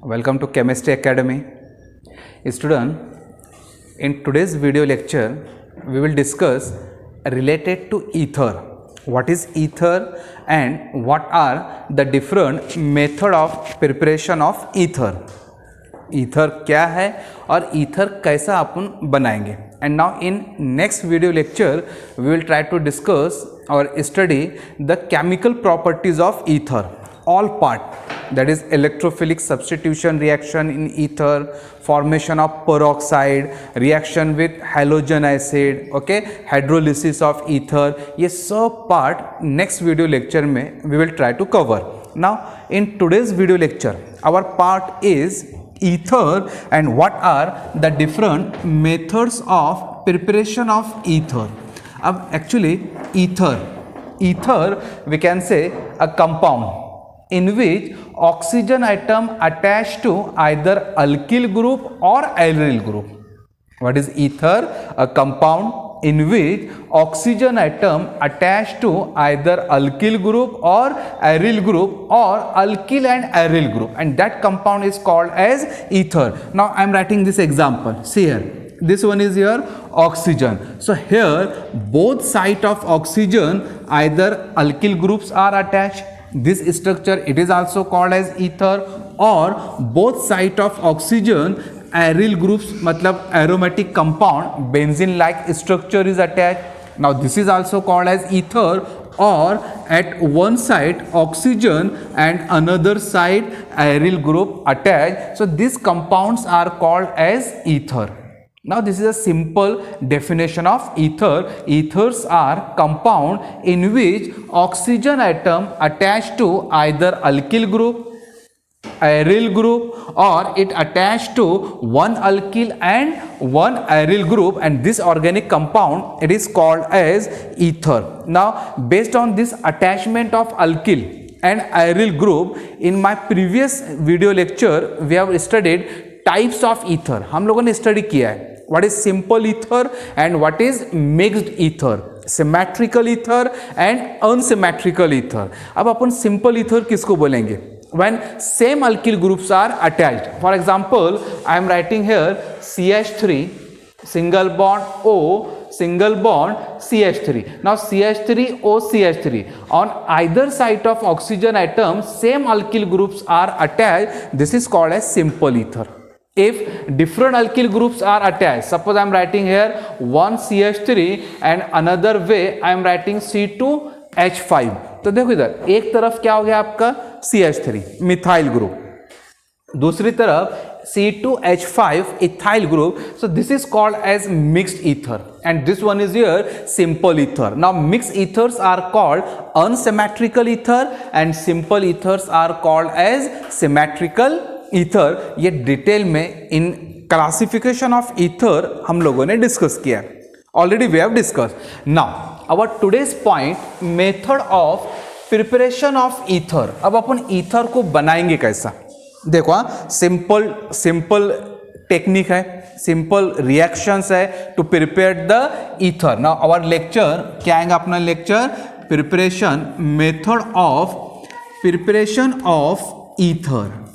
Welcome to Chemistry Academy. Student, in today's video lecture, we will discuss related to ether. What is ether and what are the different method of preparation of ether? Ether क्या है और ether कैसा अपन बनाएंगे. And now in next video lecture we will try to discuss or study the chemical properties of ether, all part, that is electrophilic substitution reaction in ether, formation of peroxide, reaction with halogen acid, okay, hydrolysis of ether. ये सब part next video lecture में we will try to cover. Now in today's video lecture our part is ether and what are the different methods of preparation of ether. अब actually ether we can say a compound in which oxygen atom attached to either alkyl group or aryl group. What is ether? A compound in which oxygen atom attached to either alkyl group or aryl group or alkyl and aryl group, and that compound is called as ether. Now I am writing this example. See here, this one is your oxygen. So here both side of oxygen either alkyl groups are attached. This structure it is also called as ether, or both side of oxygen aryl groups मतलब aromatic compound benzene like structure is attached. Now this is also called as ether, or at one side oxygen and another side aryl group attached. So these compounds are called as ether. Now this is a simple definition of ether. Ethers are compound in which oxygen atom attached to either alkyl group, aryl group, or it attached to one alkyl and one aryl group, and this organic compound it is called as ether. Now based on this attachment of alkyl and aryl group, in my previous video lecture we have studied types of ether. हम लोगों ने study किया है what is simple ether and what is mixed ether, symmetrical ether and unsymmetrical ether. अब अपन simple ether किसको बोलेंगे? When same alkyl groups are attached. For example, I am writing here CH3 single bond O single bond CH3. Now CH3O CH3 on either side of oxygen atom same alkyl groups are attached. This is called as simple ether. If different alkyl groups are attached, suppose I am writing here one CH3 and another way I am writing C2H5. तो देखो इधर एक तरफ क्या हो गया आपका CH3 methyl group, दूसरी तरफ C2H5 ethyl group. So this is called as mixed ether, and this one is your simple ether. Now mixed ethers are called unsymmetrical ether and simple ethers are called as symmetrical ether. ये detail में in classification of ether हम लोगों ने discuss किया, already we have discuss. Now our today's point, method of preparation of ether. अब अपन ether को बनाएंगे कैसा? देखो सिंपल टेक्निक है, सिंपल रिएक्शंस है to prepare the ether. Now our lecture क्या आएगा अपना लेक्चर? Preparation, method of ether.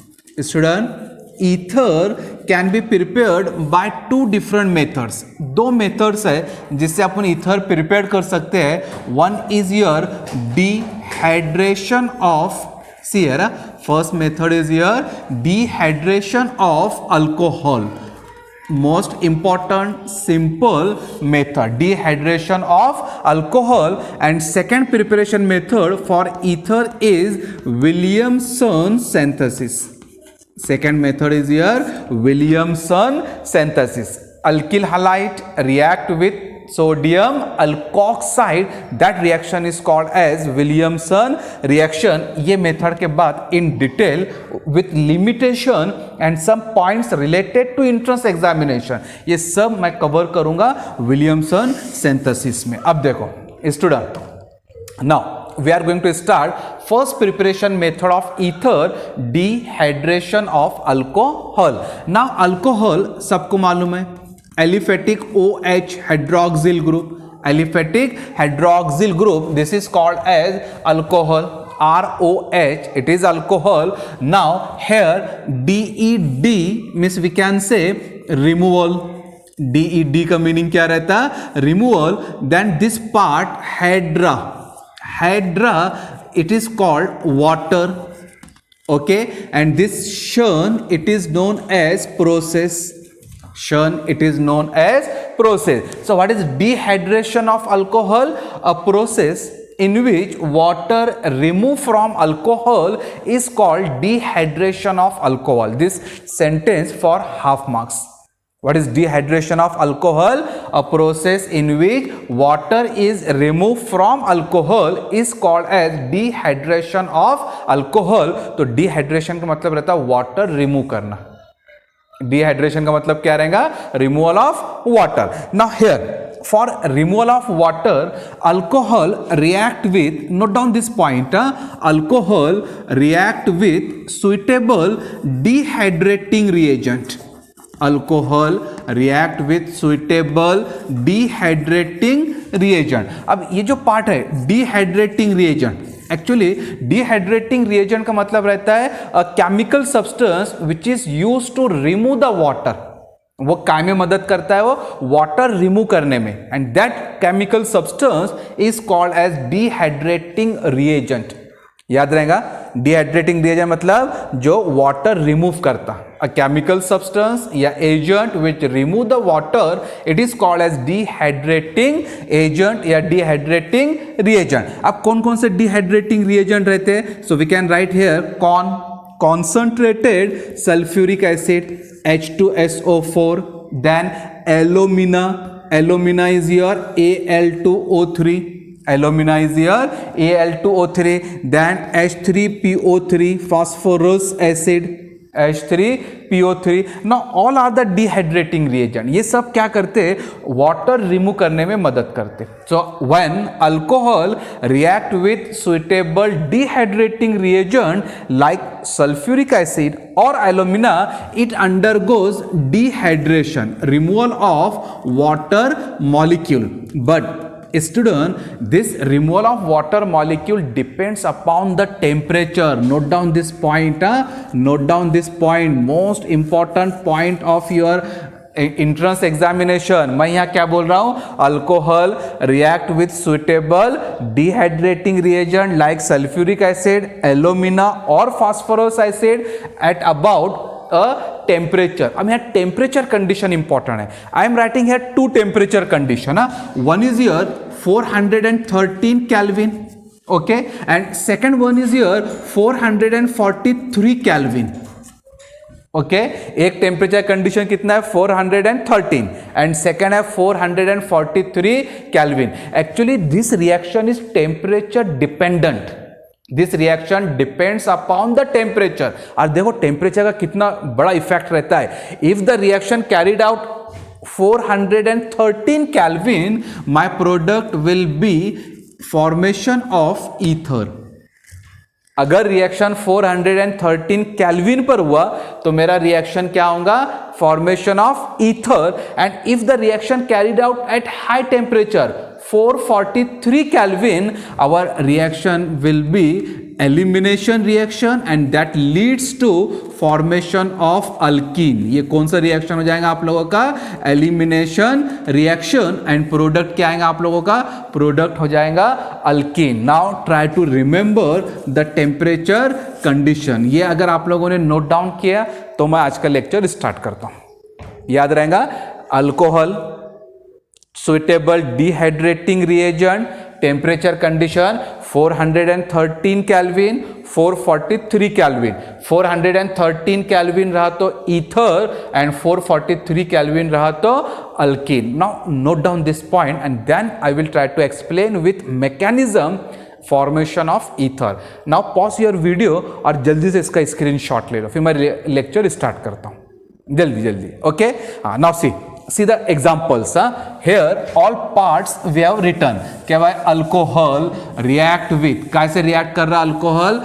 Student, ether can be prepared by two different methods. दो methods है जिससे अपन ether prepare कर सकते हैं. One is your dehydration of, see here, first method is your dehydration of alcohol. Most important simple method, dehydration of alcohol. And second preparation method for ether is Williamson synthesis. Second method is your Williamson synthesis. Alkyl halide react with sodium alkoxide. That reaction is called as Williamson reaction. ये method के बाद in detail with limitation and some points related to entrance examination, ये सब मैं cover करूँगा Williamson synthesis में. अब देखो student, now we are going to start first preparation method of ether, dehydration of alcohol. Now alcohol सबको मालूम है, aliphatic OH hydroxyl group, aliphatic hydroxyl group, this is called as alcohol. ROH, it is alcohol. Now here DED means we can say removal. DED का meaning क्या रहता है? Removal. Then this part hydra, it is called water. Okay, and this churn, it is known as process. Churn, it is known as process. So what is dehydration of alcohol? A process in which water removed from alcohol is called dehydration of alcohol. This sentence for half marks. What is dehydration of alcohol? A process in which water is removed from alcohol is called as dehydration of alcohol. तो dehydration का मतलब रहता है water remove करना. Dehydration का मतलब क्या रहेगा? Removal of water. Now here for removal of water, alcohol react with, note down this point, alcohol react with suitable dehydrating reagent. Alcohol react with suitable dehydrating reagent. अब ये जो part है dehydrating reagent, actually dehydrating reagent का मतलब रहता है a chemical substance which is used to remove the water. वो काय में मदद करता है? वो वाटर रिमूव करने में. And that chemical substance is called as dehydrating reagent. याद रहेगा, डिहाइड्रेटिंग रिएजेंट मतलब जो वाटर रिमूव करता. अ केमिकल सब्सटेंस या agent which remove the water, it is called as dehydrating agent या डिहाइड्रेटिंग रिएजेंट. अब कौन कौन से डिहाइड्रेटिंग रिएजेंट रहते हैं? So we can write here concentrated sulfuric acid H2SO4, then alumina is your Al2O3, then H3PO3, phosphorus acid H3PO3. Now all are the dehydrating reagent. ये सब क्या करते हैं? वाटर रिमूव करने में मदद करते. So when alcohol react with suitable dehydrating reagent like sulfuric acid or alumina, it undergoes dehydration, removal of water molecule. But student, this removal of water molecule depends upon the temperature. Note down this point. Note down this point, most important point of your entrance examination. मैं यहाँ क्या बोल रहा हूँ? Alcohol react with suitable dehydrating reagent like sulfuric acid, alumina or phosphorus acid at about a temperature. अब यहाँ temperature condition important है. I am writing here two temperature condition. One is here 413 Kelvin, okay, and second one is here 443 Kelvin. Okay, एक temperature condition कितना है? 413 and second है 443 kelvin. Actually this reaction is temperature dependent. This reaction depends upon the temperature. और देखो temperature का कितना बड़ा effect रहता है. If the reaction carried out 413 Kelvin, my product will be formation of ether. अगर रिएक्शन 413 केल्विन पर हुआ तो मेरा रिएक्शन क्या होगा? Formation of ether. And if the reaction carried out at high temperature 443 Kelvin, our reaction will be elimination reaction and that leads to formation of alkene. ये कौन सा रिएक्शन हो जाएगा आप लोगों का? Elimination reaction. एंड प्रोडक्ट क्या आएगा आप लोगों का? प्रोडक्ट हो जाएगा alkene. Now try to remember the temperature condition. ये अगर आप लोगों ने नोट डाउन किया तो मैं आज का लेक्चर स्टार्ट करता हूं. याद रहेगा, alcohol, suitable dehydrating reagent, temperature condition 413 Kelvin, 443 Kelvin. 413 Kelvin रहा तो ether and 443 Kelvin रहा तो alkene. Now note down this point and then I will try to explain with mechanism formation of ether. Now pause your video और जल्दी से इसका screenshot ले लो, फिर मैं लेक्चर स्टार्ट करता हूं जल्दी. Okay, now see the examples. Here all parts we have written. क्या भाई? अल्कोहल react with, कैसे रिएक्ट कर रहा अल्कोहल?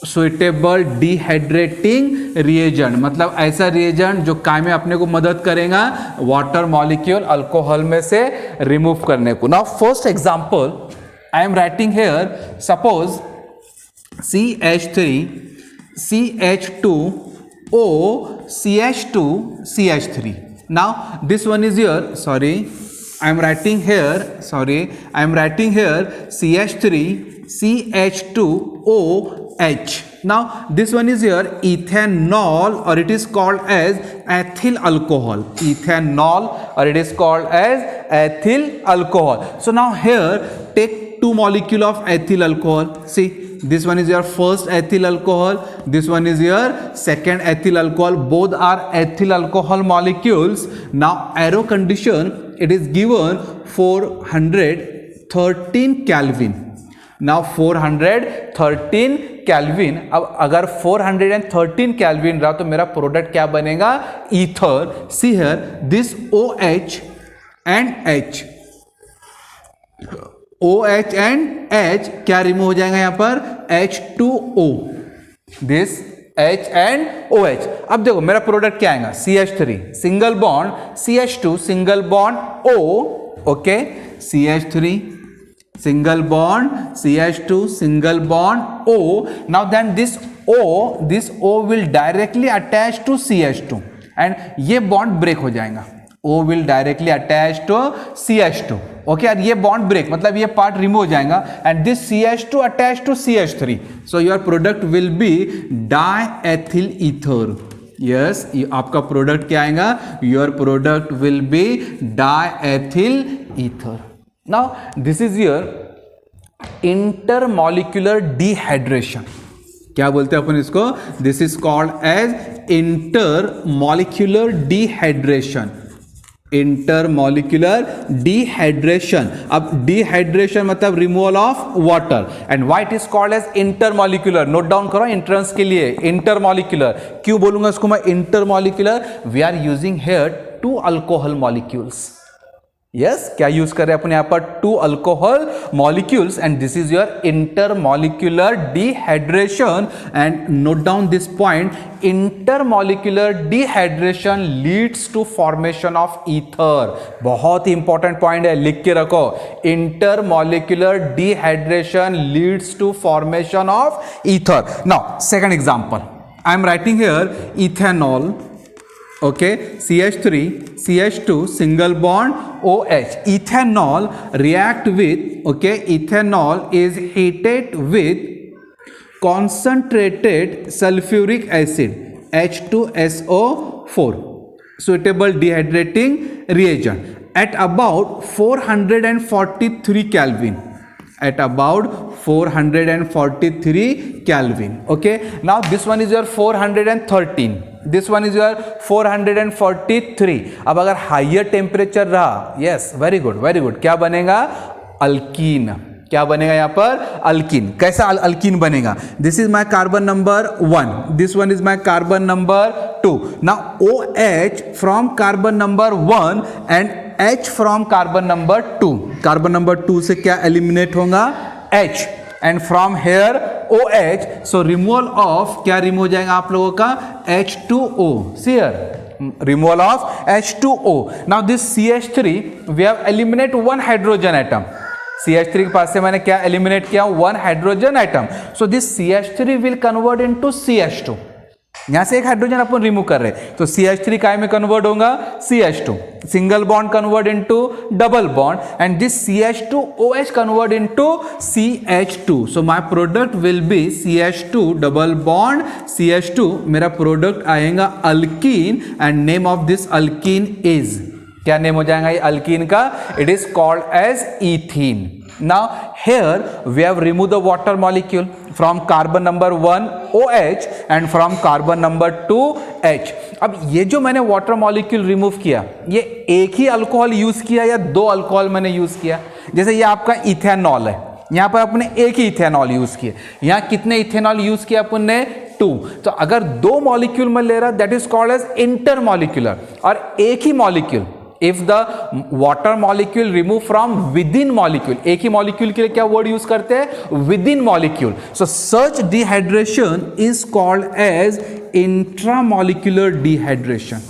सुइटेबल डिहाइड्रेटिंग रिएजेंट, मतलब ऐसा रिएजेंट जो काय में अपने को मदद करेगा वाटर मॉलिक्यूल अल्कोहल में से रिमूव करने को. Now first example I am writing here. Suppose CH3, CH2O, CH2, CH3. Now this one is your, sorry, I am writing here CH3, CH2OH. Now this one is your ethanol, or it is called as ethyl alcohol. Ethanol, or it is called as ethyl alcohol. So now here take two molecule of ethyl alcohol. See, this one is your first ethyl alcohol, this one is your second ethyl alcohol. Both are ethyl alcohol molecules. Now arrow condition, it is given 413 Kelvin. Now 413 Kelvin. अब अगर 413 Kelvin रहा तो मेरा product क्या बनेगा? Ether. C here, this OH and H, OH and H क्या remove हो जाएगा यहाँ पर? H2O. This H and OH. अब देखो मेरा प्रोडक्ट क्या आएगा? CH3 single bond, CH2 single bond O. Okay, CH3 single bond, CH2 single bond O. Now then this O will directly attach to CH2 and ये bond break हो जाएगा. O will directly attach to CH2. Okay, और ये bond break मतलब ये part remove हो जाएगा and this CH2 attach to CH3. So your product will be diethyl ether. Yes, आपका प्रोडक्ट क्या आएगा? Your product will be diethyl ether. Now this is your intermolecular dehydration. क्या बोलते हैं अपन इसको? This is called as intermolecular dehydration. Intermolecular dehydration. अब dehydration मतलब removal of water and why it is called as intermolecular. Note down करो entrance के लिए. Intermolecular क्यों बोलूंगा इसको मैं intermolecular? We are using here two alcohol molecules. Yes, क्या यूज कर रहे हैं अपन यहाँ पर? Two alcohol molecules and this is your intermolecular dehydration. And note down this point, intermolecular dehydration leads to formation of ether. बहुत ही important point है, लिख के रखो. Intermolecular dehydration leads to formation of ether. Now second example, I am writing here ethanol. Okay, CH3, CH2, single bond OH. Ethanol react with, okay, ethanol is heated with concentrated sulfuric acid H2SO4, suitable dehydrating reagent at about 443 Kelvin. At about 443 Kelvin. Okay, now this one is your 413. This one is your 443. अब अगर higher temperature रहा, yes, very good very good, क्या बनेगा? Alkyne. क्या बनेगा यहाँ पर? Alkyne. कैसा अल्कीन बनेगा? This is my carbon number 1, this one is my carbon number 2. Now OH from carbon number 1 and H from carbon number 2. Carbon number 2 से क्या एलिमिनेट होगा? H. And from here OH. So removal of, क्या remove हो जाएगा आप लोगों का? H2O. See here, removal of H2O. Now this CH3 we have eliminate one hydrogen atom. CH3 के पास से मैंने क्या एलिमिनेट किया? One hydrogen atom. So this CH3 will convert into CH2. यहां से एक हाइड्रोजन अपन रिमूव कर रहे हैं तो CH3 काय में कन्वर्ट होगा? CH2. Single bond convert into double bond and this CH2OH convert into CH2. So my product will be CH2 double bond CH2. मेरा प्रोडक्ट आएगा alkene and name of this alkene is, क्या name हो जाएगा ये alkene का? It is called as ethene. Now here we have removed the water molecule from carbon number 1 OH and from carbon number 2 H. अब ये जो मैंने water molecule remove किया, ये एक ही अल्कोहल यूज किया या दो अल्कोहल मैंने यूज किया? जैसे ये आपका इथेनॉल है, यहाँ पर अपने एक ही इथेनॉल यूज किया. यहाँ कितने इथेनॉल यूज किया अपन ने? 2. तो अगर दो मॉलिक्यूल में ले रहा that is called as intermolecular. और एक ही molecule, if the water molecule remove from within molecule, एक ही molecule के लिए क्या word use करते हैं? within molecule. So such dehydration is called as intramolecular dehydration.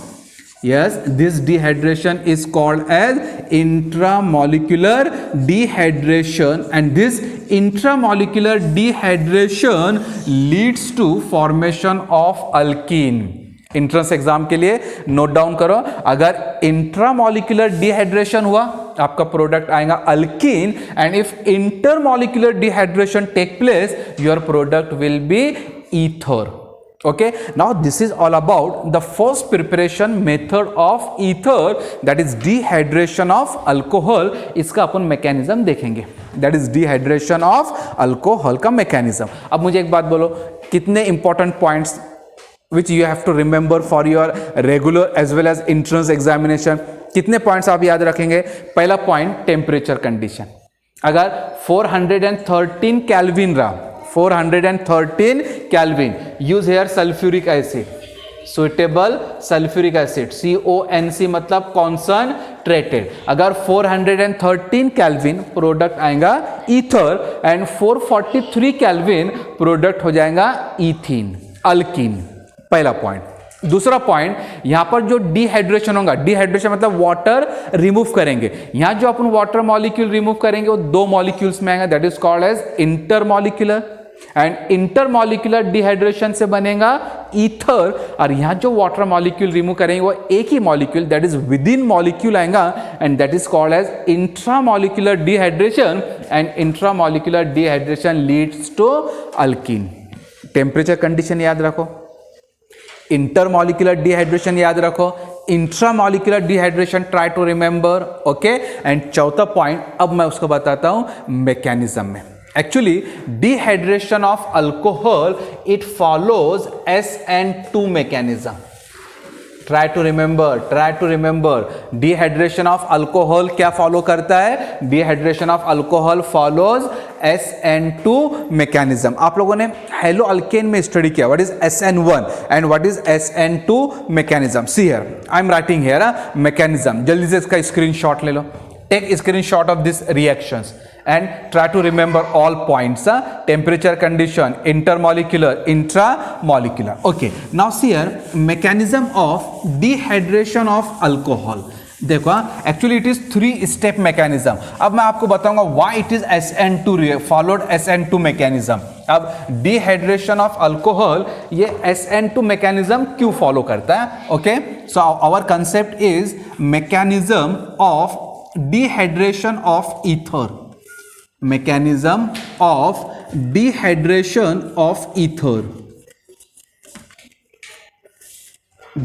Yes, this dehydration is called as intramolecular dehydration and this intramolecular dehydration leads to formation of alkene. Entrance exam के लिए note down करो, अगर intramolecular dehydration हुआ आपका product आएगा alkene, and if intermolecular dehydration take place your product will be ether. Okay, now this is all about the first preparation method of ether, that is dehydration of alcohol. इसका अपन mechanism देखेंगे, that is dehydration of alcohol का mechanism. अब मुझे एक बात बोलो, कितने important points which you have to remember for your regular as well as entrance examination, कितने पॉइंट्स आप याद रखेंगे? पहला पॉइंट टेम्परेचर कंडीशन, अगर 413 केल्विन रहा, 413 kelvin, use hair sulphuric acid, suitable sulphuric acid, CONC मतलब कॉन्सनट्रेटेड। अगर 413 केल्विन प्रोडक्ट आएगा ईथर, एंड 443 केल्विन प्रोडक्ट हो जाएगा ईथीन, अल्कीन। पहला पॉइंट। दूसरा पॉइंट, यहां पर जो डिहाइड्रेशन होगा, डिहाइड्रेशन मतलब वाटर रिमूव करेंगे, यहां जो अपन वाटर मॉलिक्यूल रिमूव करेंगे वो दो मॉलिक्यूल्स में आएगा, that is called as intermolecular, and intermolecular dehydration से बनेगा ईथर, और यहां जो वाटर मॉलिक्यूल रिमूव करेंगे वो एक ही molecule that is within molecule आएगा, and that is called as intramolecular dehydration, and intramolecular dehydration leads to alkene. Temperature condition याद रखो, इंटरमॉलिक्यूलर डिहाइड्रेशन याद रखो, intramolecular dehydration try to remember, okay. And चौथा पॉइंट अब मैं उसको बताता हूं मैकेनिज्म में। Actually dehydration of alcohol it follows SN2 mechanism. Try to remember dehydration of alcohol क्या फॉलो करता है? Dehydration of alcohol follows SN2 mechanism. आप लोगों ने हेलो अल्केन में स्टडी किया, what is SN1 and what is SN2 mechanism. See here I am writing here mechanism, जल्दी से इसका स्क्रीनशॉट ले लो, take screenshot of this reactions and try to remember all points, temperature condition, intermolecular, intramolecular. Okay, now see here mechanism of dehydration of alcohol. देखो actually it is 3 step mechanism. अब मैं आपको बताऊंगा why it is SN2 followed SN2 mechanism. अब dehydration of alcohol ये SN2 mechanism क्यों follow करता है? Okay, so our concept is mechanism of dehydration of ether, mechanism of dehydration of ether,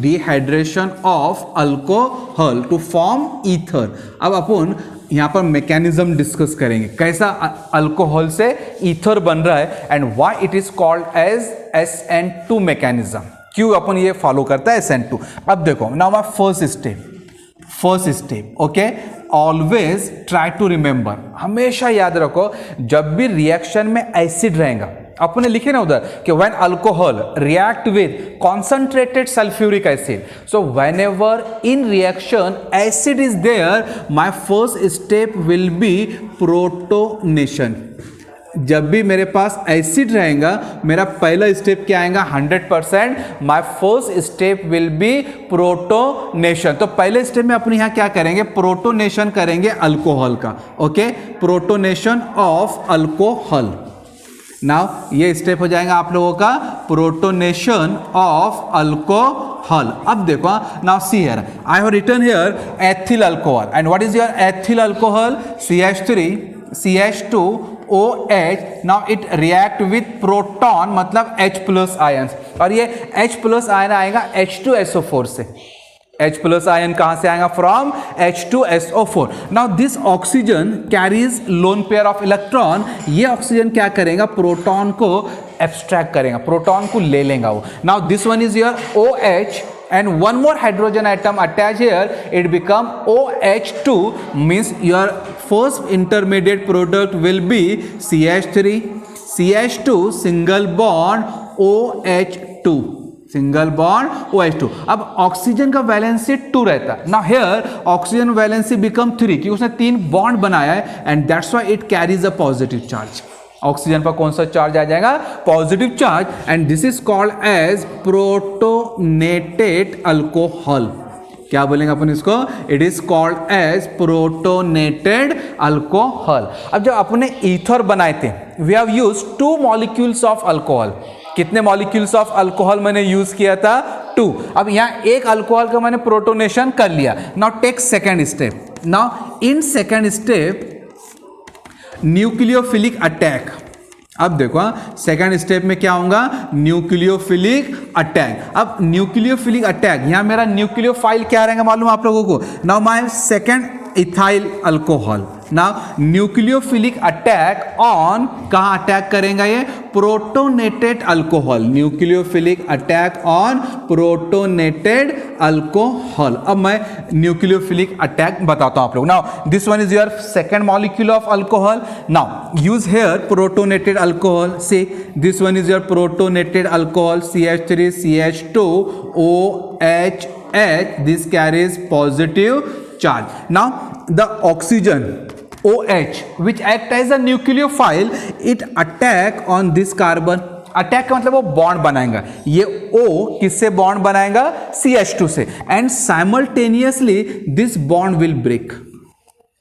dehydration of alcohol to form ether। अब अपन यहां पर mechanism discuss करेंगे, कैसा अल्कोहल से ईथर बन रहा है, and why it is called as SN2 mechanism, क्यों अपन ये फॉलो करता है SN2। अब देखो now my first step, okay, always try to remember, हमेशा याद रखो जब भी रिएक्शन में एसिड रहेगा, अपने लिखे ना उधर कि when alcohol react with concentrated sulphuric acid, so whenever in reaction acid is there, my first step will be protonation. जब भी मेरे पास एसिड रहेगा मेरा पहला स्टेप क्या आएगा? 100%। My first step will be protonation. तो पहले स्टेप में अपने यहां क्या करेंगे? प्रोटोनेशन करेंगे अल्कोहल का, okay, protonation of alcohol. Now ये स्टेप हो जाएगा आप लोगों का प्रोटोनेशन ऑफ अल्कोहल। अब देखो now see here I have written here ethyl alcohol, and what is your ethyl alcohol? CH3 CH2OH। Now it react with proton मतलब H+ ion, और ये H+ आयन आएगा H2SO4 से। H+ आयन कहां से आएगा? From H2SO4। Now this oxygen carries lone pair of electron, ये oxygen क्या करेगा? प्रोटॉन को एब्स्ट्रैक्ट करेगा, प्रोटॉन को ले लेगा वो। Now this one is your OH and one more hydrogen atom attached here, it become OH2, means your first intermediate product will be CH3 CH2 single bond OH2, single bond OH2। अब oxygen का valency 2 रहता है, now here oxygen valency become 3 क्योंकि उसने 3 bond बनाया है, and that's why it carries a positive charge. Oxygen पर कौन सा चार्ज आ जाएगा? Positive charge, and this is called as protonated alcohol. क्या बोलेंगे अपन इसको? It is called as protonated alcohol. अब जब अपने ईथर बनाए थे, we have used 2 molecules of alcohol. कितने मॉलिक्यूल्स ऑफ अल्कोहल मैंने यूज किया था? 2। अब यहाँ एक अल्कोहल का मैंने प्रोटोनेशन कर लिया। Now take second step. Now in second step nucleophilic attack. अब देखो सेकेंड स्टेप में क्या होगा? Nucleophilic attack. अब न्यूक्लियोफिलिक अटैक, यहां मेरा न्यूक्लियोफाइल क्या रहेगा मालूम आप लोगों को? Now my second ethyl alcohol. Now nucleophilic attack on, कहां अटैक करेगा ये? Protonated alcohol. Nucleophilic attack on protonated alcohol. अब मैं न्यूक्लियोफिलिक अटैक बताता हूं आप लोग। Now this one is your second molecule of alcohol. Now use hair protonated alcohol. See this one is your protonated alcohol, CH3 CH2 OH H. This carries positive charge. Now the oxygen OH which act as a nucleophile, it attack on this carbon. Attack का मतलब वो bond बनाएगा। ये O किससे bond बनाएगा? CH2 से। And simultaneously this bond will break.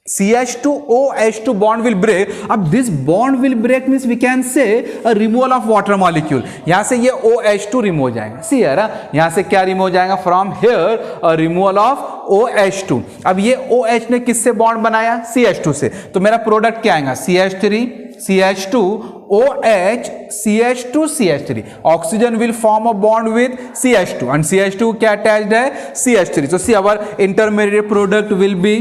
CH2OH2 bond will break. अब this bond will break means we can say a removal of water molecule. यहां से ये OH2 रिमूव हो जाएगा। सी यहां से क्या रिमूव हो जाएगा? From here a removal of OH2. अब ये OH ने किससे बॉन्ड बनाया? CH2 से। तो मेरा प्रोडक्ट क्या आएगा? CH3 CH2 OH CH2 CH3. Oxygen will form a bond with CH2 and CH2 क्या अटैच्ड है? CH3. So see our intermediate product will be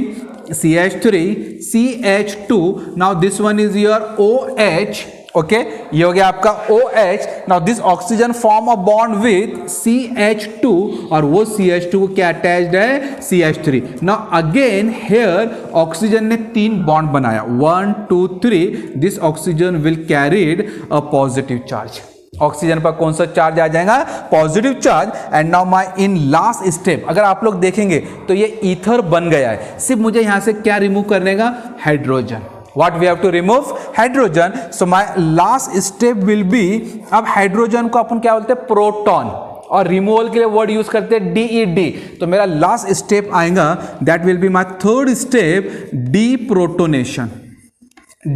CH3 CH2. Now this one is your OH. Okay, ये हो गया आपका OH. Now this oxygen form a bond with CH2 और वो CH2 को क्या अटैच्ड है? CH3. Now again here oxygen ने 3 बॉन्ड बनाया, 1 2 3. This oxygen will carried a positive charge. Oxygen पर कौन सा चार्ज आ जाएगा? Positive charge. And now my in last step, अगर आप लोग देखेंगे तो ये ईथर बन गया है। सिर्फ मुझे यहां से क्या रिमूव करने का? Hydrogen. What we have to remove? Hydrogen. So my last step will B, अब हाइड्रोजन को अपन क्या बोलते हैं? प्रोटॉन। और रिमूवल के लिए वर्ड यूज करते हैं DED। तो मेरा लास्ट स्टेप आएगा, that will be my third step, deprotonation.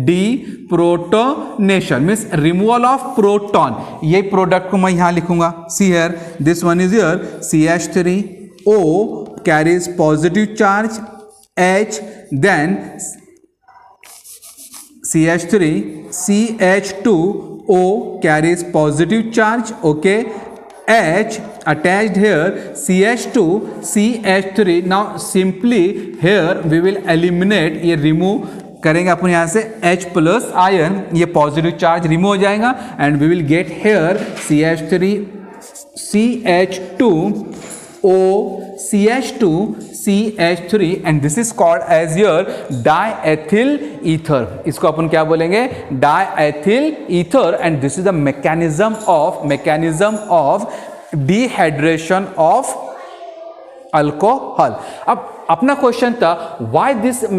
Deprotonation means removal of proton. ये प्रोडक्ट को मैं यहां लिखूंगा। See here this one is your CH3O carries positive charge, H then CH3 CH2O carries positive charge. Okay, H attached here, CH2 CH3. Now simply here we will eliminate, ये remove करेंगे अपन यहाँ से H plus ion, ये positive charge remove हो जाएगा and we will get here CH3 CH2O CH2 CH3 and this is called as your diethyl ether. इसको अपन क्या बोलेंगे? Diethyl ether. And this is the mechanism of dehydration of alcohol. अब अपना question था why this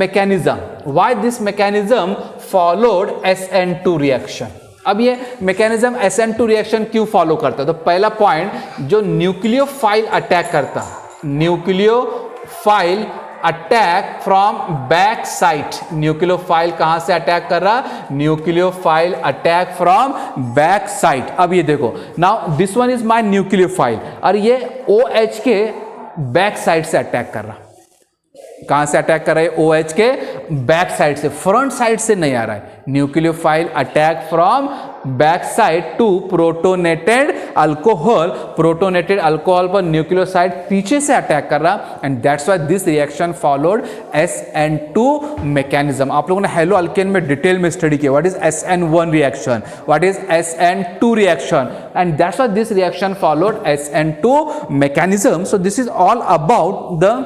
mechanism followed SN2 reaction. अब ये mechanism SN2 reaction क्यों फॉलो करता है? तो पहला पॉइंट, जो न्यूक्लियोफाइल अटैक करता, nucleophile attack from back side. Nucleophile कहां से अटैक कर रहा? Nucleophile attack from back side. अब ये देखो, now this one is my nucleophile और ये OH के बैक साइड से अटैक कर रहा। कहां से अटैक कर रहा है? OH के बैक साइड से, फ्रंट साइड से नहीं आ रहा है। Nucleophile attack from back side to protonated alcohol. Protonated alcohol पर न्यूक्लियोसाइड पीछे से अटैक कर रहा and that's why this reaction followed SN2 mechanism. आप लोगों ने हेलो अल्केन में डिटेल में स्टडी किया, what is SN1 reaction, what is SN2 reaction, and that's why this reaction followed SN2 mechanism. So this is all about the,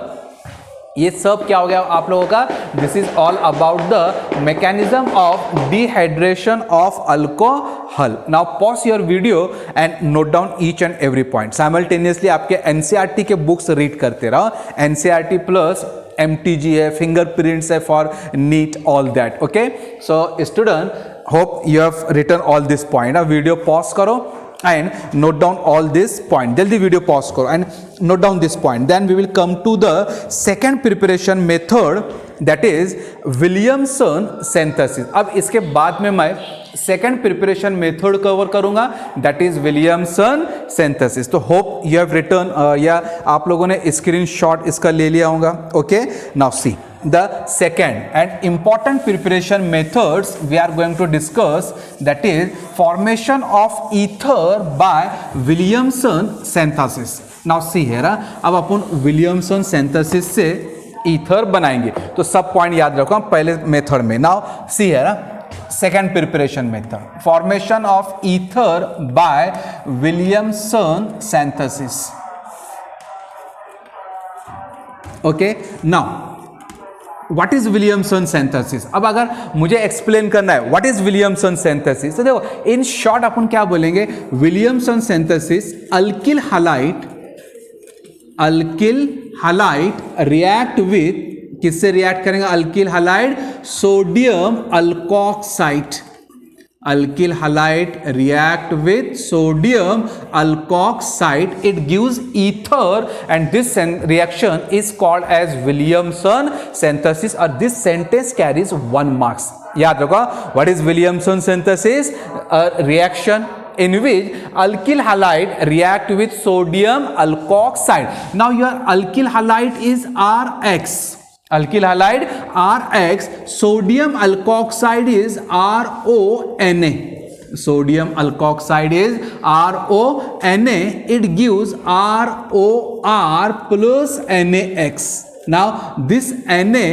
ये सब क्या हो गया आप लोगों का? This is all about the mechanism of dehydration of alcohol. Now pause your video and note down each and every point. Simultaneously आपके NCERT के बुक्स रीड करते रहो। NCERT प्लस MTG है, फिंगरप्रिंट्स है for NEET, all that. Okay, so student hope you have written all this point. अब video pause करो and note down all this point. जल्दी video pause करो and note down this point. Then we will come to the second preparation method, that is Williamson synthesis. अब इसके बाद में मैं second preparation method cover करूंगा, that is Williamson synthesis. तो hope you have return या आप लोगों ने स्क्रीनशॉट इसका ले लिया होगा. Okay, now C the second and important preparation methods we are going to discuss, that is formation of ether by Williamson synthesis. Now see here, अब अपन Williamson synthesis से ether बनाएंगे. तो सब पॉइंट याद रखो पहले मेथड में. Now see here, second preparation method, formation of ether by Williamson synthesis. Okay, now what is Williamson synthesis. अब अगर मुझे एक्सप्लेन करना है व्हाट इज विलियमसन सिंथेसिस, तो देखो इन शॉर्ट अपन क्या बोलेंगे, Williamson synthesis alkyl halide react with, किससे रिएक्ट करेंगे, alkyl halide sodium alkoxide. Alkyl halide react with sodium alkoxide, it gives ether, and this reaction is called as Williamson synthesis, or this sentence carries 1 marks. याद रखो, what is Williamson synthesis? A reaction in which alkyl halide react with sodium alkoxide. Now your alkyl halide is RX. Alkyl halide RX, sodium alkoxide is RONA. Sodium alkoxide is RONA. It gives ROR plus NaX. Now this Na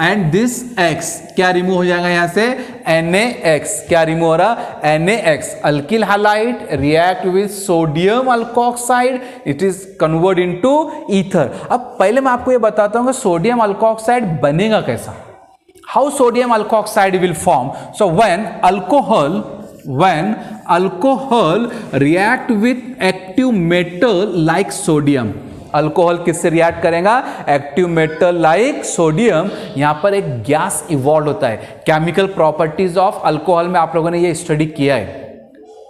and this X क्या remove हो जाएगा यहाँ से, NaX. क्या remove हो रहा, NaX. Alkyl halide react with sodium alkoxide, it is convert into ether. अब पहले मैं आपको ये बताता हूँ कि सोडियम अल्कोक्साइड बनेगा कैसा, how sodium alkoxide will form. So when alcohol react with active metal like sodium, alcohol किससे रिएक्ट करेगा, एक्टिव मेटल लाइक सोडियम. यहां पर एक गैस इवॉल्व होता है. केमिकल प्रॉपर्टीज ऑफ अल्कोहल में आप लोगों ने ये स्टडी किया है,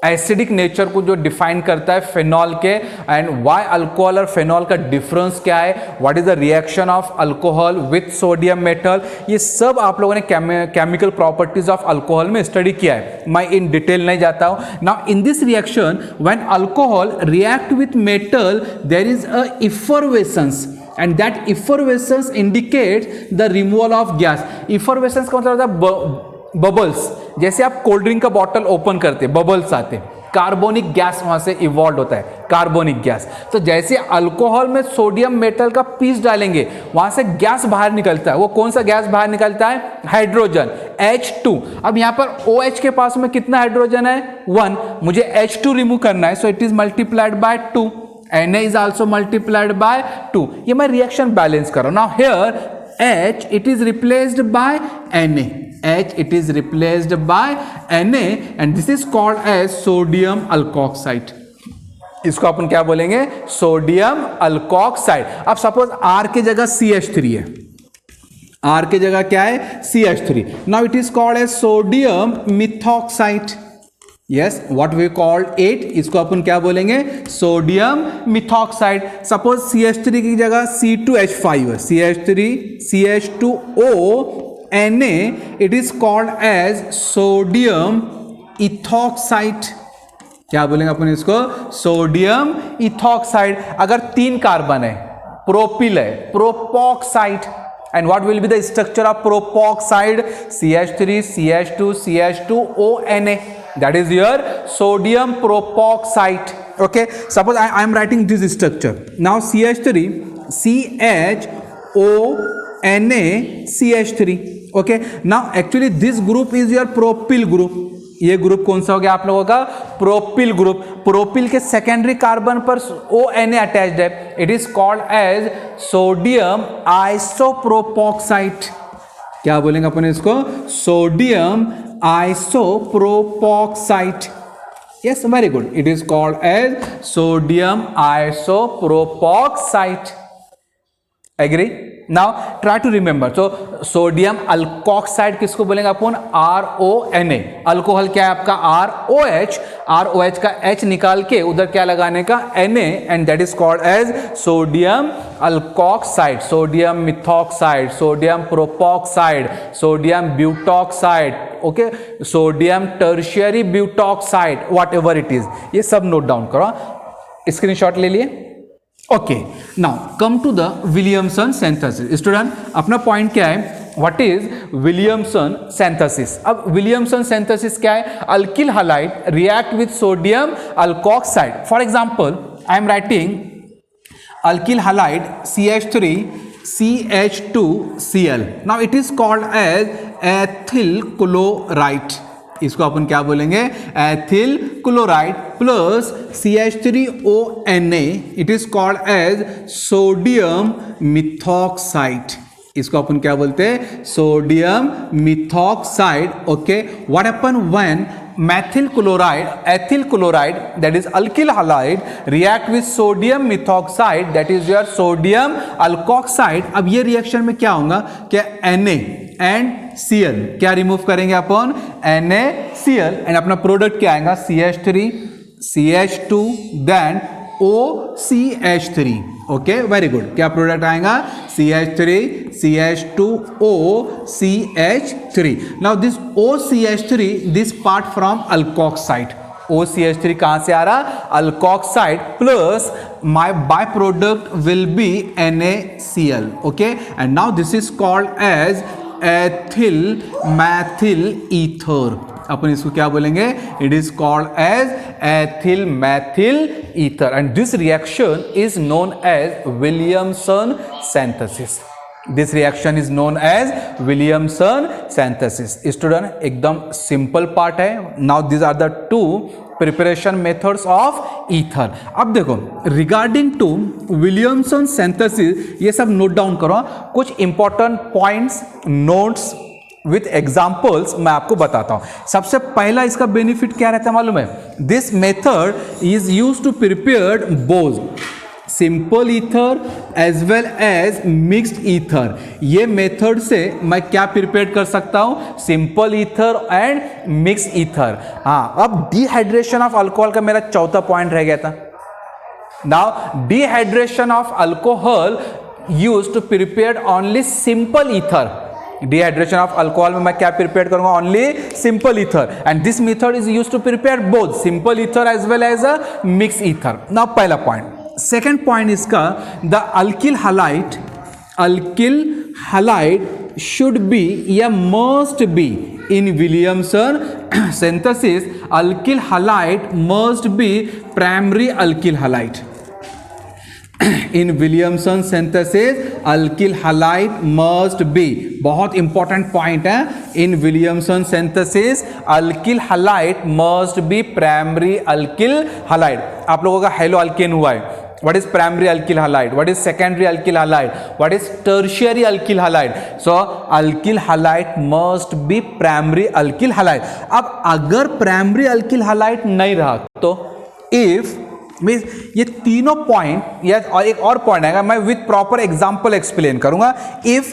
एसिडिक नेचर को जो डिफाइन करता है फेनॉल के, एंड व्हाई अल्कोहल और फेनॉल का डिफरेंस क्या है, what is the reaction of alcohol with sodium metal, ये सब आप लोगों ने केमिकल प्रॉपर्टीज ऑफ अल्कोहल में स्टडी किया है. मैं इन डिटेल नहीं जाता हूं. Now in this reaction when alcohol react with metal there is a effervescence, and that effervescence indicates the removal of gas. Effervescence का मतलब होता है बबल्स. जैसे आप कोल्ड ड्रिंक का बॉटल ओपन करते, बबल्स आते, कार्बोनिक गैस वहां से इवॉल्व होता है, कार्बोनिक गैस. तो जैसे अल्कोहल में सोडियम मेटल का पीस डालेंगे, वहां से गैस बाहर निकलता है. वो कौन सा गैस बाहर निकलता है, हाइड्रोजन, H2. अब यहां पर OH के पास में कितना हाइड्रोजन है, 1. मुझे H2 रिमूव करना है, so it is multiplied by 2. Na is also multiplied by 2. ये मैं रिएक्शन बैलेंस कर रहा हूं. Now here H it is replaced by Na. H it is replaced by Na, and this is called as sodium alkoxide. इसको अपन क्या बोलेंगे, sodium alkoxide. अब सपोज R की जगह CH3 है, R की जगह क्या है, CH3. Now it is called as sodium methoxide. Yes, what we call it, इसको अपन क्या बोलेंगे, सोडियम मिथॉक्साइड. सपोज CH3 की जगह C2H5 है, CH2O Na, it is called as sodium ethoxide. क्या बोलेंगे अपन इसको, सोडियम इथॉक्साइड. अगर 3 कार्बन है, प्रोपिल है, प्रोपॉक्साइड. And what will be the structure of propoxide, CH3 CH2 CH2ONA, that is your sodium propoxide. Okay, suppose I am writing this structure. Now CH3 CHONA CH3. Okay, now actually this group is your propyl group. ये group कौन सा हो गया आप लोगों का, propyl group. Propyl के secondary carbon पर ONA अटैच्ड है, it is called as sodium isopropoxide. क्या बोलेंगे अपन इसको, sodium isopropoxide. Yes, very good, it is called as sodium isopropoxide. Agree. Now try to remember, तो सोडियम अल्कोक्साइड किसको बोलेंगे अपन? RONA। अल्कोहल क्या है आपका? ROH। ROH का H निकाल के उधर क्या लगाने का? Na, and that is called as sodium alkoxide, sodium methoxide, sodium propoxide, sodium butoxide, okay, sodium tertiary butoxide, whatever it is. ये सब नोट डाउन करो, स्क्रीनशॉट ले लिए। Okay, now come to the Williamson synthesis. Student, अपना point क्या है? What is Williamson synthesis? अब Williamson synthesis क्या है? Alkyl halide react with sodium alkoxide. For example, I am writing alkyl halide CH3 CH2Cl. Now it is called as ethyl chloride. इसको अपन क्या बोलेंगे? Ethyl chloride plus CH3ONA, it is called as sodium methoxide. इसको अपन क्या बोलते हैं? Sodium methoxide. Okay, what happen when methyl chloride, ethyl chloride, that is alkyl halide, react with sodium methoxide, that is your sodium alkoxide. अब ये reaction में क्या होगा? क्या Na एंड Cl क्या रिमूव करेंगे अपन? NaCl, एंड अपना प्रोडक्ट क्या आएगा? CH3 CH2 then OCH3। Okay, very good. क्या प्रोडक्ट आएगा? CH3 CH2O CH3। Now this OCH3, this part from alkoxide. OCH3 कहां से आ रहा? Alkoxide plus my byproduct will be NaCl। Okay, and now this is called as ethyl methyl ether. अपन इसको क्या बोलेंगे? It is called as ethyl methyl ether, and this reaction is known as Williamson synthesis. This reaction is known as Williamson synthesis. Student, एकदम simple part है। Now this are the two preparation methods of ether. अब देखो, regarding to Williamson synthesis, ये सब note down करो। कुछ important points, notes with examples मैं आपको बताता हूं। सबसे पहला इसका बेनिफिट क्या रहता है मालूम है? This method is used to prepare both simple ether as well as mixed ether. ये मेथड से मैं क्या प्रिपेयर कर सकता हूं? Simple ether and mixed ether. हाँ, अब डिहाइड्रेशन ऑफ अल्कोहल का मेरा चौथा पॉइंट रह गया था। Now dehydration of alcohol used to prepare only simple ether. Dehydration of alcohol में मैं क्या प्रिपेयर करूंगा? Only simple ether, and this method is used to prepare both simple ether as well as a mix ether. Now पहला पॉइंट। Second point इसका, the alkyl halide should be या must be in Williamson synthesis. Alkyl halide must be primary alkyl halide. In Williamson synthesis alkyl halide must be, बहुत important point है। In Williamson synthesis alkyl halide must be primary alkyl halide. आप लोगों का hello alkane हुआ है। What is primary alkyl halide? What is secondary alkyl halide? What is tertiary alkyl halide? So alkyl halide must be primary alkyl halide. अब अगर primary alkyl halide नहीं रहा तो if मीन्स ये तीनों पॉइंट या और एक और पॉइंट आएगा, मैं विथ प्रॉपर एग्जांपल एक्सप्लेन करूंगा। इफ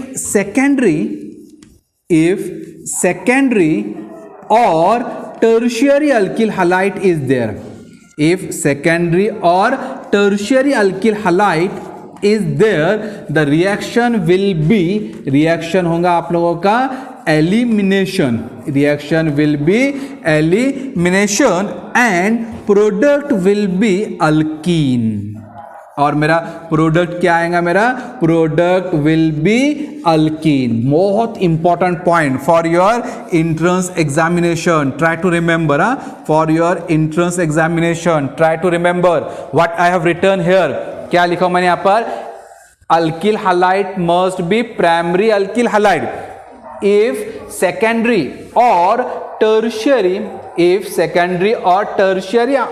सेकेंडरी और tertiary alkyl halide is there, if secondary और tertiary alkyl halide is there, the reaction will be, reaction होगा आप लोगों का elimination, reaction will be elimination and product will be alkene. और मेरा product क्या आएगा? मेरा प्रोडक्ट विल बी अल्कीन। बहुत important point for your entrance examination, try to remember. For your entrance examination try to remember what I have written here. क्या लिखा मैंने यहाँ पर? Alkyl halide must be primary alkyl halide. if secondary or tertiary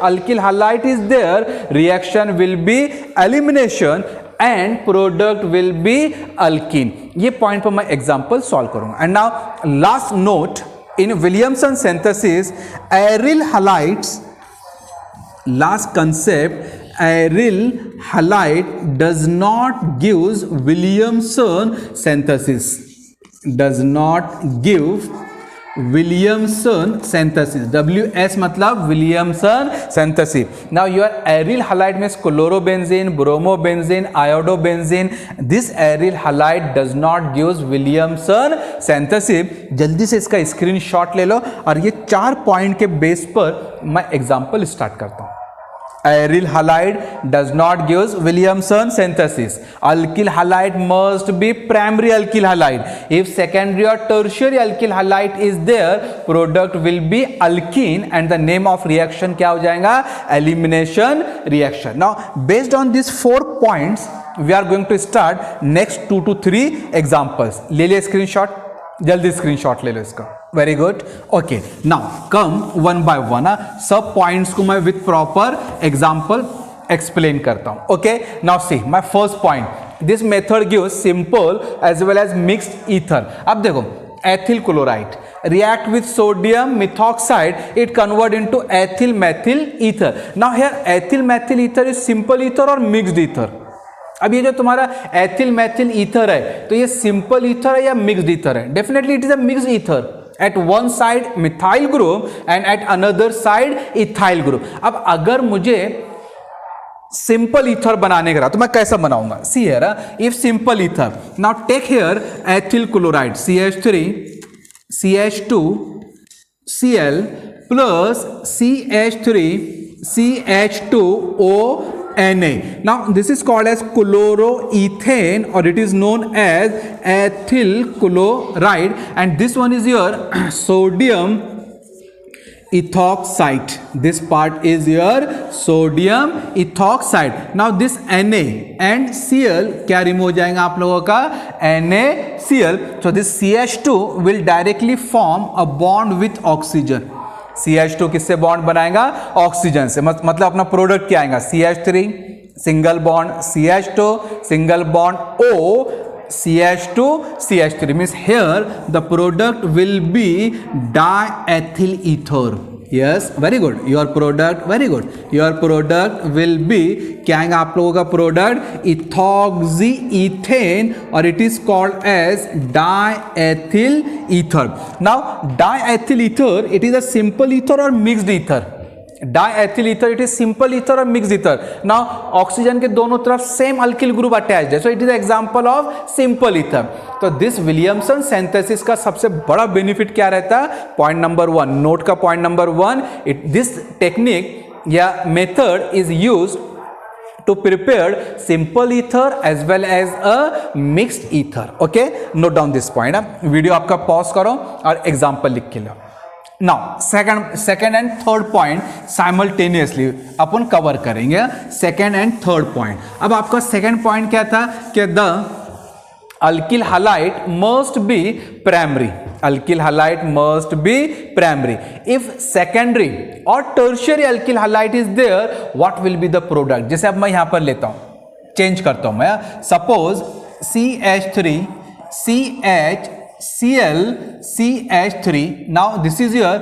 alkyl halide is there, reaction will be elimination and product will be alkene. ये point पर मैं example solve करूंगा। And now last note, in Williamson synthesis aryl halides, last concept, aryl halide does not gives Williamson synthesis. Does not give Williamson synthesis. WS मतलब Williamson synthesis. Now your aryl halide means chlorobenzene, bromobenzene, iodobenzene. This aryl halide does not gives Williamson synthesis. जल्दी से इसका screenshot ले लो और ये 4 point के base पर मैं एग्जांपल स्टार्ट करता हूँ. Aryl halide does not gives Williamson synthesis. Alkyl halide must be primary alkyl halide. If secondary or tertiary alkyl halide is there, product will be alkene and the name of reaction क्या हो जाएगा? Elimination reaction. Now based on these 4 points, we are going to start next 2 to 3 examples. ले लिया screenshot? जल्दी screenshot ले लो इसका. Very good. Okay, now come one by one. सब पॉइंट्स को मैं विथ प्रॉपर एग्जांपल एक्सप्लेन करता हूं. Okay, now see my first point. This method gives simple as well as mixed ether. अब देखो, ethyl chloride react with sodium methoxide, it convert into ethyl methyl ether. Now here ethyl methyl ether is simple ether or mixed ether? अब ये जो तुम्हारा ethyl methyl ether है, तो ये simple ether है या मिक्स्ड ईथर है? Definitely it is a mixed ether. At one side methyl group and at another side ethyl group. अब अगर मुझे सिंपल ईथर बनाने का तो मैं कैसा बनाऊंगा? See here, if simple ether, now take here ethyl chloride CH3 CH2 Cl plus CH3 CH2O Na. Now this is called as chloroethane or it is known as ethyl chloride, and this one is your sodium ethoxide. This part is your sodium ethoxide. Now this Na and Cl क्या remove हो जाएगा आप लोगों का? NaCl. So this CH2 will directly form a bond with oxygen. CH2 किससे bond बनाएगा? Oxygen से. मतलब अपना प्रोडक्ट क्या आएगा? CH3 single bond CH2 single bond O CH2 CH3 means here the product will be diethyl ether. Yes, very good. Your product, very good. Your product will be क्या आएगा आप लोगों का प्रोडक्ट? इथॉक्सीईथेन और it is called as diethyl ether. Now diethyl ether, it is a simple ether or mixed ether? Diethyl ether, it is simple ether or mixed ether? Now oxygen के दोनों तरफ same alkyl group attached है, so it is example of simple ether. तो this Williamson synthesis का सबसे बड़ा benefit क्या रहता है? पॉइंट नंबर 1, नोट का पॉइंट नंबर 1, दिस टेक्निक या method is used to prepare simple ether as well as a mixed ether. Okay, note down this point. Video आपका पॉज करो और एग्जांपल लिख के लो. Now second and third point simultaneously अपन cover करेंगे. Second and third point. अब आपका सेकंड पॉइंट क्या था? कि the alkyl halide must be primary. Alkyl halide must be primary. If secondary or tertiary alkyl halide is there, what will be the product? जैसे अब मैं यहां पर लेता हूं, चेंज करता हूं मैं. Suppose CH3 CH Cl CH3. Now this is your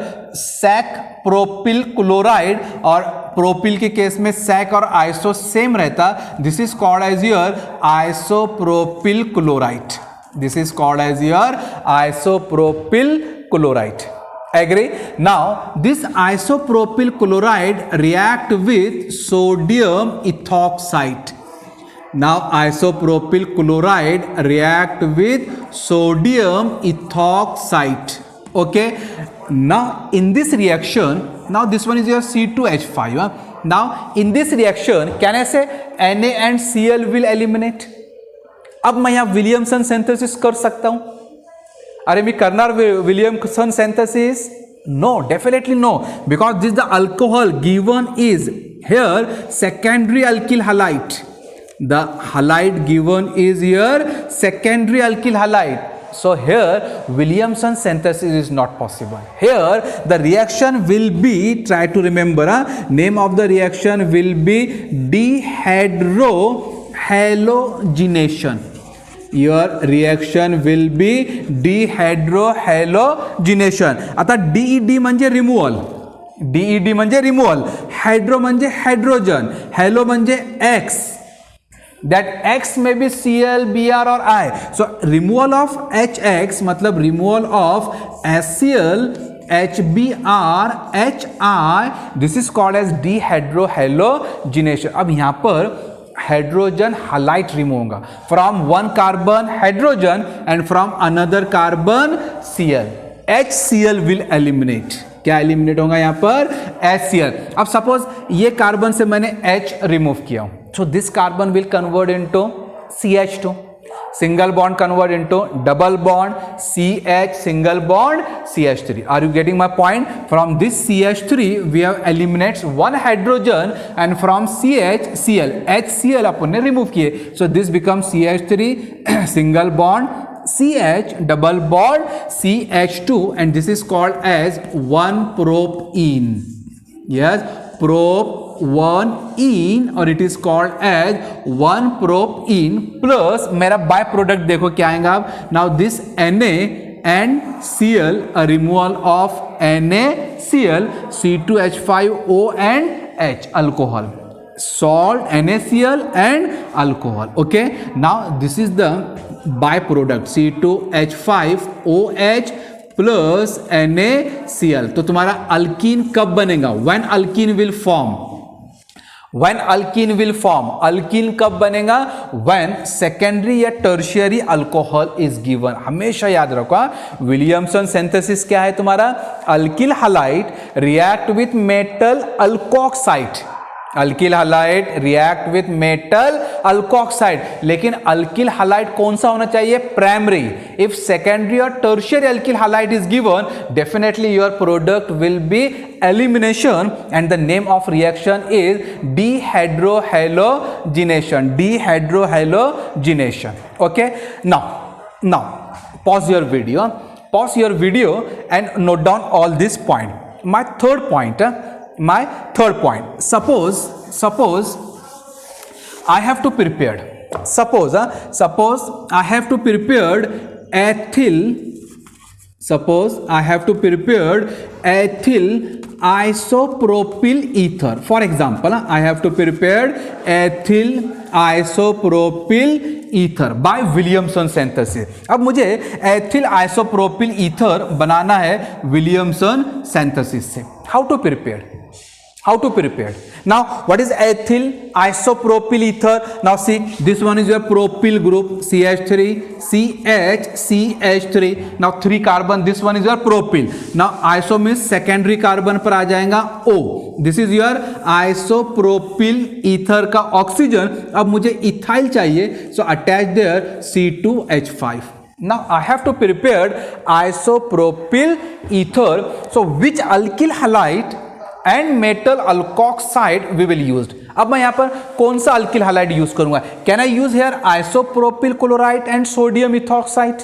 sec propyl chloride, और प्रोपिल के केस में सैक और आइसो सेम रहता. This is called as your isopropyl chloride. This is called as your isopropyl chloride. Agree? Now this isopropyl chloride react with sodium ethoxide. Now isopropyl chloride react with sodium ethoxide. Okay, now in this reaction, now this one is your C2H5. Now in this reaction, can I say Na and Cl will eliminate? अब मैं यहाँ Williamson synthesis कर सकता हूँ? अरे मैं करणार Williamson synthesis? No, definitely no, because this the alcohol given is here secondary alkyl halide. The halide given is here secondary alkyl halide. So here Williamson synthesis is not possible. Here the reaction will be, try to remember, name of the reaction will be dehydrohalogenation. Your reaction will be dehydrohalogenation. आता DED म्हणजे removal. DED म्हणजे removal, hydro म्हणजे hydrogen, hello म्हणजे X. That X may be Cl, Br or I. So removal of HX मतलब removal of HCl, HBr, HI. This is called as dehydrohalogenation. अब यहाँ पर hydrogen halide remove होगा from one carbon hydrogen and from another carbon Cl. HCl will eliminate. क्या eliminate होगा यहाँ पर? HCl. अब सपोज ये कार्बन से मैंने H रिमूव किया, so this carbon will convert into CH2. Single bond convert into double bond CH, single bond CH3. Are you getting my point? From this CH3 we have eliminates one hydrogen and from CH Cl, HCl अपन ने remove किए, so this becomes CH3 single bond CH, double bond CH2, and this is called as 1-propene. Yes, prop-1-ene, or it is called as 1-propene plus मेरा by product देखो क्या आएगा अब. Now this Na and Cl, a removal of NaCl, C2H5O and H, alcohol, salt, NaCl and alcohol. Okay, now this is the byproduct C2H5OH plus NaCl. तो तुम्हारा alkyne कब बनेगा? When alkyne will form. When alkyne will form. Alkyne कब बनेगा? When secondary या tertiary alcohol is given. हमेशा याद रखो, विलियमसन सिंथेसिस क्या है तुम्हारा? Alkyl halide react with metal alkoxide. Alkyl halide react with metal alkoxide. लेकिन अल्किल हालाइड कौन सा होना चाहिए? प्राइमरी. इफ सेकेंडरी और tertiary alkyl halide is given, definitely your product will be elimination and the name of reaction is dehydrohalogenation. Dehydrohalogenation. Okay, now pause your video and note down all this point. My third point, suppose I have to prepare, suppose I have to prepare ethyl isopropyl ether. For example, I have to prepare ethyl isopropyl ether by Williamson synthesis. अब मुझे ethyl isopropyl ether बनाना है Williamson synthesis से. How to prepare? Now what is ethyl isopropyl ether? Now see, this one is your propyl group, CH3 CH CH3. now 3 carbon, this one is your propyl. now iso means secondary carbon पर आ जाएगा O. this is your isopropyl ether का oxygen. अब मुझे ethyl चाहिए, so attach there C2H5. now I have to prepare isopropyl ether. so which alkyl halide and metal alkoxide we will used. अब मैं यहां पर कौन सा अल्किल हालाइड यूज करूंगा? Can I use here isopropyl chloride and sodium ethoxide?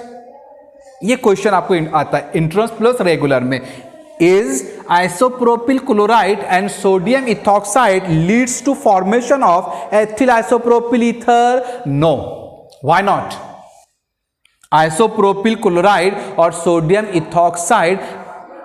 ये question आपको आता है इंट्रेंस प्लस रेगुलर में. Is isopropyl chloride and sodium ethoxide leads to formation of ethyl isopropyl ether? No. Why not? Isopropyl chloride और sodium ethoxide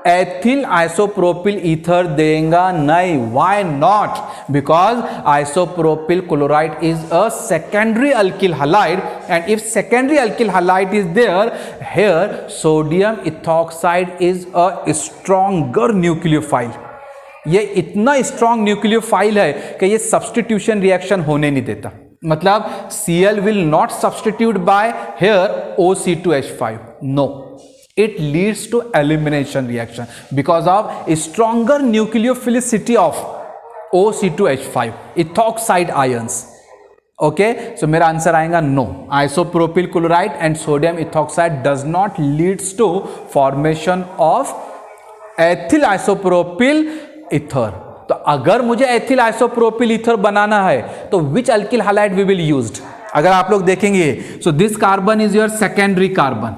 ethyl isopropyl ether देगा नहीं. Why not? Because isopropyl chloride is a secondary alkyl halide and if secondary alkyl halide is there here, sodium ethoxide is a stronger nucleophile. ये इतना strong nucleophile है कि ये substitution reaction होने नहीं देता. मतलब Cl will not substitute by here OC2H5. no, it leads to elimination reaction because of stronger nucleophilicity of OC2H5 ethoxide ions. okay, so मेरा आंसर आएगा no. Isopropyl chloride and sodium ethoxide does not leads to formation of ethyl isopropyl ether. तो अगर मुझे ethyl isopropyl ether बनाना है तो which alkyl halide we will used? अगर आप लोग देखेंगे, so this carbon is your secondary carbon,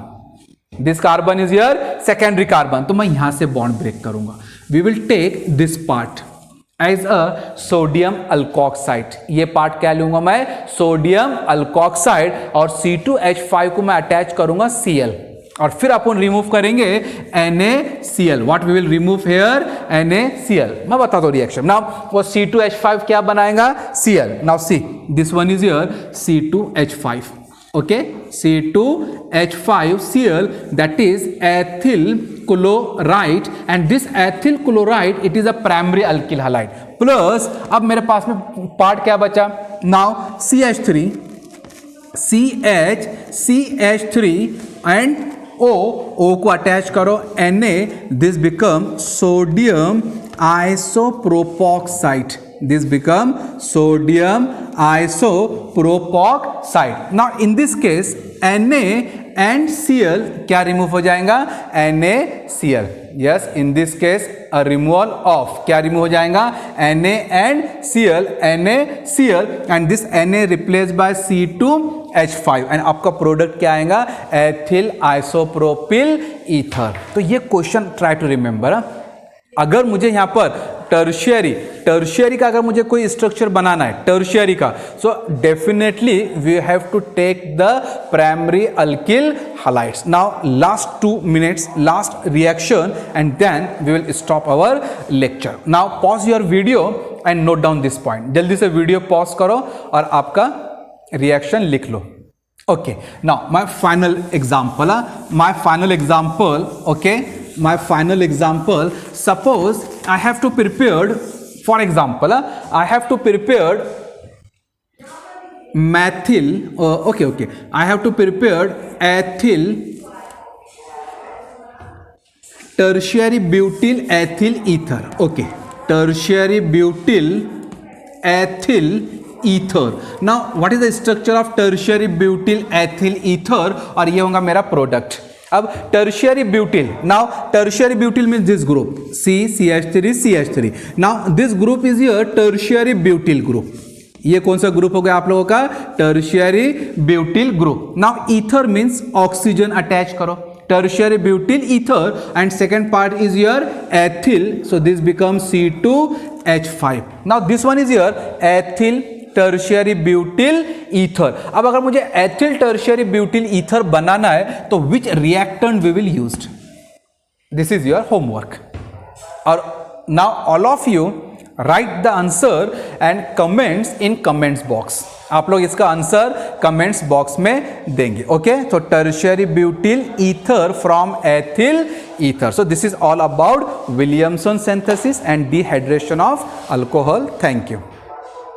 this carbon is your secondary carbon. तो मैं यहां से बॉन्ड ब्रेक करूंगा. We will take this part as a sodium alkoxide. ये पार्ट क्या लूंगा मैं? Sodium alkoxide. और C2H5 को मैं अटैच करूंगा Cl. और फिर अपन रिमूव करेंगे NaCl. What we will remove here? NaCl. मैं बताता हूँ रिएक्शन. नाउ वो C2H5 क्या बनाएगा? Cl. Now see this one is your C2H5. okay, C2H5Cl, that is ethyl chloride, and this ethyl chloride it is a primary alkyl halide. Plus अब मेरे पास में part क्या बचा? Now CH3 and O को attach करो Na, this become sodium isopropoxide. This become sodium isopropoxide. Now in this case Na and Cl क्या remove हो जाएगा? NaCl. Yes, in this case a removal of क्या remove हो जाएगा? Na and Cl, NaCl, and this Na replaced by C2H5, and आपका product क्या आएगा? Ethyl isopropyl ether. तो ये क्वेश्चन ट्राई टू रिमेंबर. अगर मुझे यहाँ पर टर्शियरी का अगर मुझे कोई स्ट्रक्चर बनाना है टर्शियरी का, so definitely we have to take the primary alkyl halides. Now last 2 minutes, last reaction, and then we will stop our lecture. Now pause your video and note down this point. जल्दी से video pause करो और आपका reaction लिख लो. Okay, now my final example, suppose I have to prepare, for example, I have to prepare methyl, I have to prepare ethyl tertiary butyl ethyl ether. Okay, tertiary butyl ethyl ether. Now what is the structure of tertiary butyl ethyl ether? और ये होगा मेरा product. अब tertiary butyl, now tertiary butyl means this group CH3. Now this group is your tertiary butyl group. ये कौन सा group हो गया आप लोगों का? tertiary butyl group. Now ether means oxygen attach करो, tertiary butyl ether, and second part is your ethyl, so this becomes C2H5. Now this one is your ethyl tertiary butyl ether. अब अगर मुझे ethyl tertiary butyl ether बनाना है तो which reactant we will used? This is your homework. और now all of you write the answer and comments in comments box. आप लोग इसका आंसर कमेंट्स बॉक्स में देंगे. ओके, तो tertiary butyl ether from ethyl ether. So this is all about Williamson synthesis and dehydration of alcohol. Thank you.